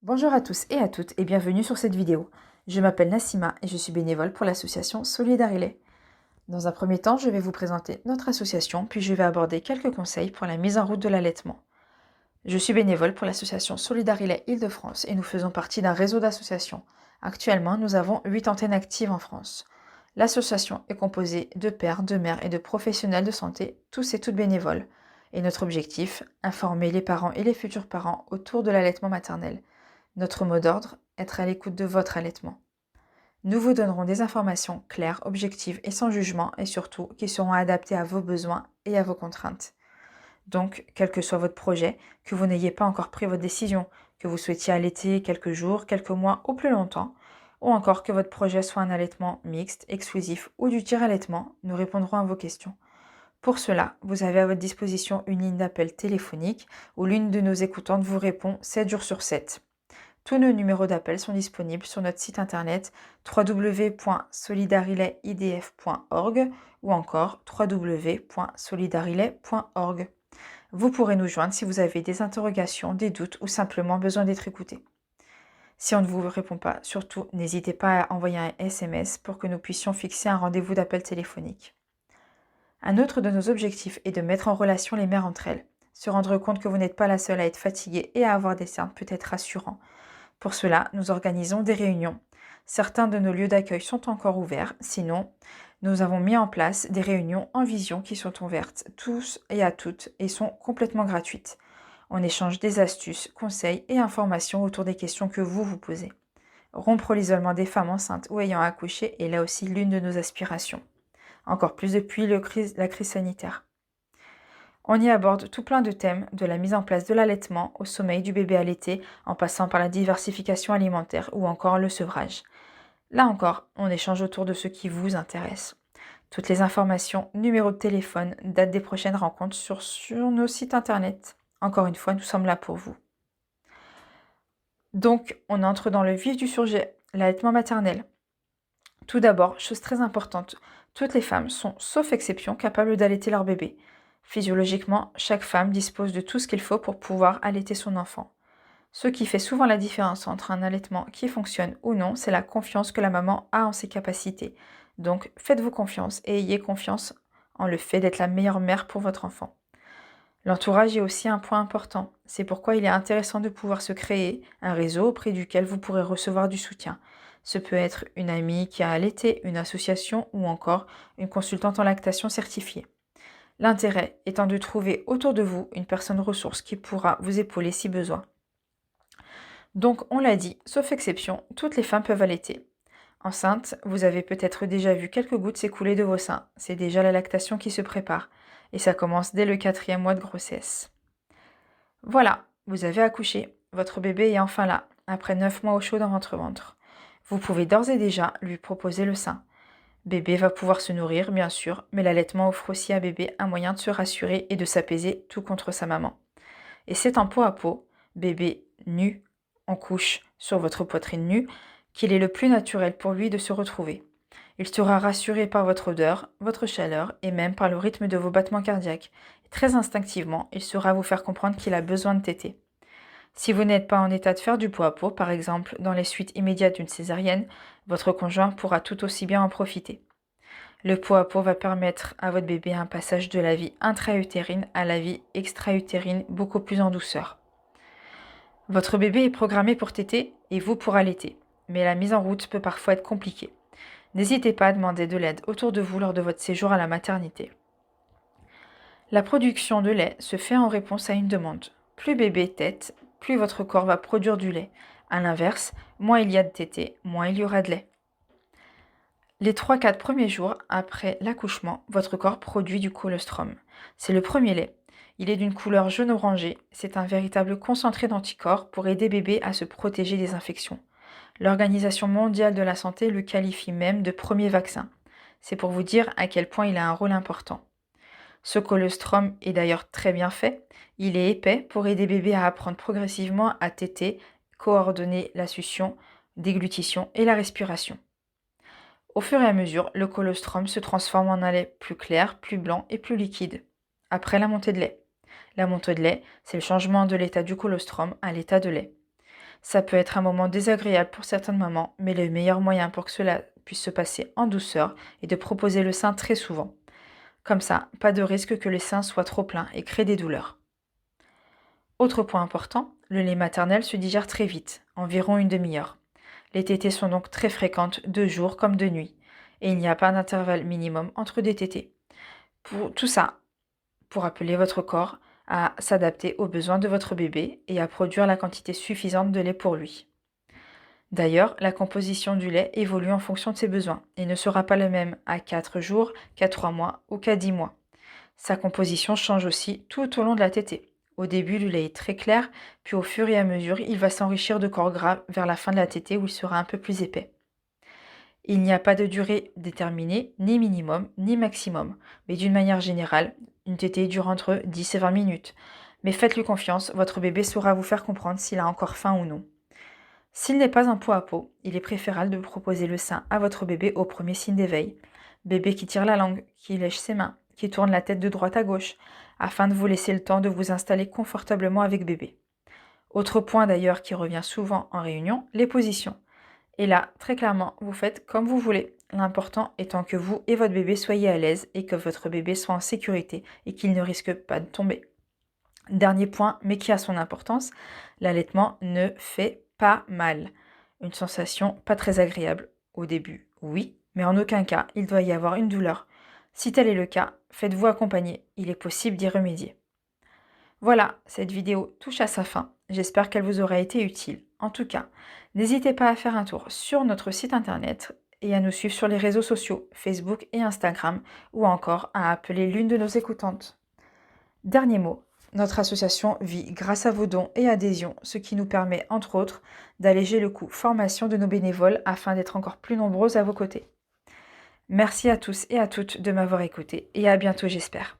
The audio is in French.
Bonjour à tous et à toutes et bienvenue sur cette vidéo. Je m'appelle Nassima et je suis bénévole pour l'association Solidarillet. Dans un premier temps, je vais vous présenter notre association, puis je vais aborder quelques conseils pour la mise en route de l'allaitement. Je suis bénévole pour l'association Solidarillet Île-de-France et nous faisons partie d'un réseau d'associations. Actuellement, nous avons 8 antennes actives en France. L'association est composée de pères, de mères et de professionnels de santé, tous et toutes bénévoles. Et notre objectif, informer les parents et les futurs parents autour de l'allaitement maternel. Notre mot d'ordre, être à l'écoute de votre allaitement. Nous vous donnerons des informations claires, objectives et sans jugement et surtout qui seront adaptées à vos besoins et à vos contraintes. Donc, quel que soit votre projet, que vous n'ayez pas encore pris votre décision, que vous souhaitiez allaiter quelques jours, quelques mois ou plus longtemps, ou encore que votre projet soit un allaitement mixte, exclusif ou du tir-allaitement, nous répondrons à vos questions. Pour cela, vous avez à votre disposition une ligne d'appel téléphonique où l'une de nos écoutantes vous répond 7 jours sur 7. Tous nos numéros d'appel sont disponibles sur notre site internet www.solidarilletidf.org ou encore www.solidarillet.org. Vous pourrez nous joindre si vous avez des interrogations, des doutes ou simplement besoin d'être écouté. Si on ne vous répond pas, surtout n'hésitez pas à envoyer un SMS pour que nous puissions fixer un rendez-vous d'appel téléphonique. Un autre de nos objectifs est de mettre en relation les mères entre elles. Se rendre compte que vous n'êtes pas la seule à être fatiguée et à avoir des cernes peut être rassurant. Pour cela, nous organisons des réunions. Certains de nos lieux d'accueil sont encore ouverts, sinon, nous avons mis en place des réunions en vision qui sont ouvertes tous et à toutes et sont complètement gratuites. On échange des astuces, conseils et informations autour des questions que vous vous posez. Rompre l'isolement des femmes enceintes ou ayant accouché est là aussi l'une de nos aspirations. Encore plus depuis la crise sanitaire. On y aborde tout plein de thèmes, de la mise en place de l'allaitement au sommeil du bébé allaité, en passant par la diversification alimentaire ou encore le sevrage. Là encore, on échange autour de ce qui vous intéresse. Toutes les informations, numéros de téléphone, date des prochaines rencontres sur nos sites internet. Encore une fois, nous sommes là pour vous. Donc, on entre dans le vif du sujet, l'allaitement maternel. Tout d'abord, chose très importante, toutes les femmes sont, sauf exception, capables d'allaiter leur bébé. Physiologiquement, chaque femme dispose de tout ce qu'il faut pour pouvoir allaiter son enfant. Ce qui fait souvent la différence entre un allaitement qui fonctionne ou non, c'est la confiance que la maman a en ses capacités. Donc faites-vous confiance et ayez confiance en le fait d'être la meilleure mère pour votre enfant. L'entourage est aussi un point important. C'est pourquoi il est intéressant de pouvoir se créer un réseau auprès duquel vous pourrez recevoir du soutien. Ce peut être une amie qui a allaité, une association ou encore une consultante en lactation certifiée. L'intérêt étant de trouver autour de vous une personne ressource qui pourra vous épauler si besoin. Donc, on l'a dit, sauf exception, toutes les femmes peuvent allaiter. Enceinte, vous avez peut-être déjà vu quelques gouttes s'écouler de vos seins. C'est déjà la lactation qui se prépare. Et ça commence dès le 4e mois de grossesse. Voilà, vous avez accouché. Votre bébé est enfin là, après 9 mois au chaud dans votre ventre. Vous pouvez d'ores et déjà lui proposer le sein. Bébé va pouvoir se nourrir, bien sûr, mais l'allaitement offre aussi à bébé un moyen de se rassurer et de s'apaiser tout contre sa maman. Et c'est en peau à peau, bébé nu, en couche, sur votre poitrine nue, qu'il est le plus naturel pour lui de se retrouver. Il sera rassuré par votre odeur, votre chaleur et même par le rythme de vos battements cardiaques. Et très instinctivement, il saura vous faire comprendre qu'il a besoin de téter. Si vous n'êtes pas en état de faire du pot à pot, par exemple dans les suites immédiates d'une césarienne, votre conjoint pourra tout aussi bien en profiter. Le pot à pot va permettre à votre bébé un passage de la vie intra-utérine à la vie extra-utérine beaucoup plus en douceur. Votre bébé est programmé pour téter et vous pour allaiter, mais la mise en route peut parfois être compliquée. N'hésitez pas à demander de l'aide autour de vous lors de votre séjour à la maternité. La production de lait se fait en réponse à une demande. Plus bébé tète, plus votre corps va produire du lait. A l'inverse, moins il y a de tétés, moins il y aura de lait. Les 3-4 premiers jours après l'accouchement, votre corps produit du colostrum. C'est le premier lait. Il est d'une couleur jaune-orangé. C'est un véritable concentré d'anticorps pour aider bébé à se protéger des infections. L'Organisation mondiale de la santé le qualifie même de premier vaccin. C'est pour vous dire à quel point il a un rôle important. Ce colostrum est d'ailleurs très bien fait. Il est épais pour aider bébé à apprendre progressivement à téter, coordonner la succion, déglutition et la respiration. Au fur et à mesure, le colostrum se transforme en un lait plus clair, plus blanc et plus liquide. Après la montée de lait. La montée de lait, c'est le changement de l'état du colostrum à l'état de lait. Ça peut être un moment désagréable pour certaines mamans, mais le meilleur moyen pour que cela puisse se passer en douceur est de proposer le sein très souvent. Comme ça, pas de risque que le sein soit trop plein et crée des douleurs. Autre point important, le lait maternel se digère très vite, environ une demi-heure. Les tétées sont donc très fréquentes de jour comme de nuit, et il n'y a pas d'intervalle minimum entre des tétées. Pour tout ça, pour appeler votre corps à s'adapter aux besoins de votre bébé et à produire la quantité suffisante de lait pour lui. D'ailleurs, la composition du lait évolue en fonction de ses besoins et ne sera pas le même à 4 jours qu'à 3 mois ou qu'à 10 mois. Sa composition change aussi tout au long de la tétée. Au début, le lait est très clair, puis au fur et à mesure, il va s'enrichir de corps gras vers la fin de la tétée où il sera un peu plus épais. Il n'y a pas de durée déterminée, ni minimum, ni maximum, mais d'une manière générale, une tétée dure entre 10 et 20 minutes. Mais faites-lui confiance, votre bébé saura vous faire comprendre s'il a encore faim ou non. S'il n'est pas un pot à pot, il est préférable de proposer le sein à votre bébé au premier signe d'éveil. Bébé qui tire la langue, qui lèche ses mains, qui tourne la tête de droite à gauche, afin de vous laisser le temps de vous installer confortablement avec bébé. Autre point d'ailleurs qui revient souvent en réunion, les positions. Et là, très clairement, vous faites comme vous voulez. L'important étant que vous et votre bébé soyez à l'aise et que votre bébé soit en sécurité et qu'il ne risque pas de tomber. Dernier point, mais qui a son importance, l'allaitement ne fait pas mal. Une sensation pas très agréable au début, oui, mais en aucun cas il doit y avoir une douleur. Si tel est le cas, faites-vous accompagner, il est possible d'y remédier. Voilà, cette vidéo touche à sa fin. J'espère qu'elle vous aura été utile. En tout cas, n'hésitez pas à faire un tour sur notre site internet et à nous suivre sur les réseaux sociaux, Facebook et Instagram, ou encore à appeler l'une de nos écoutantes. Dernier mot, notre association vit grâce à vos dons et adhésions, ce qui nous permet, entre autres, d'alléger le coût formation de nos bénévoles afin d'être encore plus nombreux à vos côtés. Merci à tous et à toutes de m'avoir écouté et à bientôt j'espère.